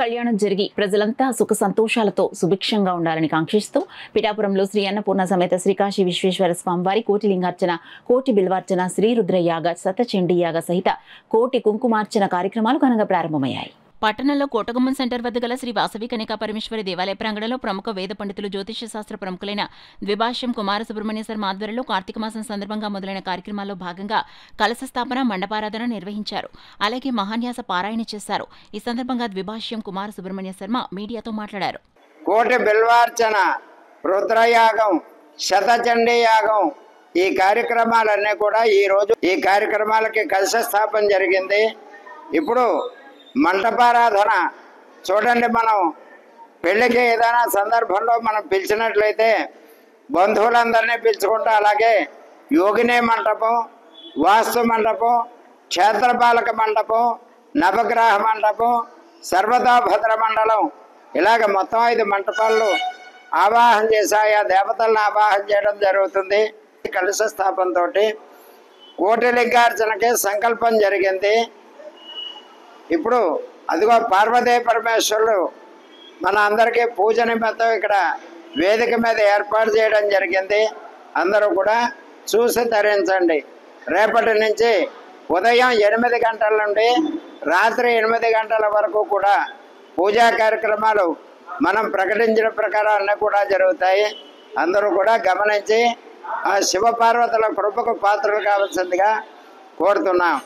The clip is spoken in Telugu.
కళ్యాణం జరిగి ప్రజలంతా సుఖ సంతోషాలతో సుభిక్షంగా ఉండాలని కాంక్షిస్తూ పిఠాపురంలో శ్రీ అన్నపూర్ణ సమేత శ్రీకాశీ విశ్వేశ్వర స్వామివారి కోటిలింగార్చన, కోటి బిల్వార్చన, శ్రీ రుద్రయాగ, శతచండీ యాగ సహిత కోటి కుంకుమార్చన కార్యక్రమాలు ఘనంగా ప్రారంభమయ్యాయి. పట్టణంలో కోటగుమ్మం సెంటర్ వద్ద గల శ్రీ వాసవి కనికా పరమేశ్వరి దేవాలయ ప్రాంగణంలో ప్రముఖ వేద పండితులు, జ్యోతిష్య శాస్త్ర ప్రముఖులైన ద్విభాష్యం కుమార సుబ్రహ్మణ్య శర్మ ఆధ్వర్యంలో కార్తీక మాసం సందర్భంగా మొదలైన కార్యక్రమాల్లో భాగంగా కలశ స్థాపన, మండపారాధన నిర్వహించారు. అలాగే మహాన్యాస పారాయణ చేశారు. ఈ సందర్భంగా ద్విభాష్యం కుమార సుబ్రహ్మణ్య శర్మ మీడియాతో మాట్లాడారు. కోటి బిల్వార్చన, రుద్రయాగం, శతచండీ యాగం ఈ కార్యక్రమాలన్నీ కూడా ఈరోజు ఈ కార్యక్రమాలకి కలశ స్థాపన జరిగింది. ఇప్పుడు మంటపారాధన చూడండి, మనం పెళ్ళికి ఏదైనా సందర్భంలో మనం పిలిచినట్లయితే బంధువులందరినీ పిలుచుకుంటూ, అలాగే యోగిని మంటపం, వాస్తు మండపం, క్షేత్రపాలక మండపం, నవగ్రహ మండపం, సర్వతాభద్ర మండలం, ఇలాగ మొత్తం 5 మంటపాలు ఆవాహన చేసి ఆయా దేవతలను ఆవాహన చేయడం జరుగుతుంది. కలశ స్థాపనతో కోటిలింగార్చనకి సంకల్పం జరిగింది. ఇప్పుడు అదిగో పార్వతీ పరమేశ్వరులు మన అందరికీ పూజ నిమిత్తం ఇక్కడ వేదిక మీద ఏర్పాటు చేయడం జరిగింది. అందరూ కూడా చూసి ధరించండి. రేపటి నుంచి ఉదయం 8 గంటల నుండి రాత్రి 8 గంటల వరకు కూడా పూజా కార్యక్రమాలు మనం ప్రకటించిన ప్రకారం అన్నీ కూడా జరుగుతాయి. అందరూ కూడా గమనించి ఆ శివపార్వతుల కృపకు పాత్రలు కావాల్సిందిగా కోరుతున్నాం.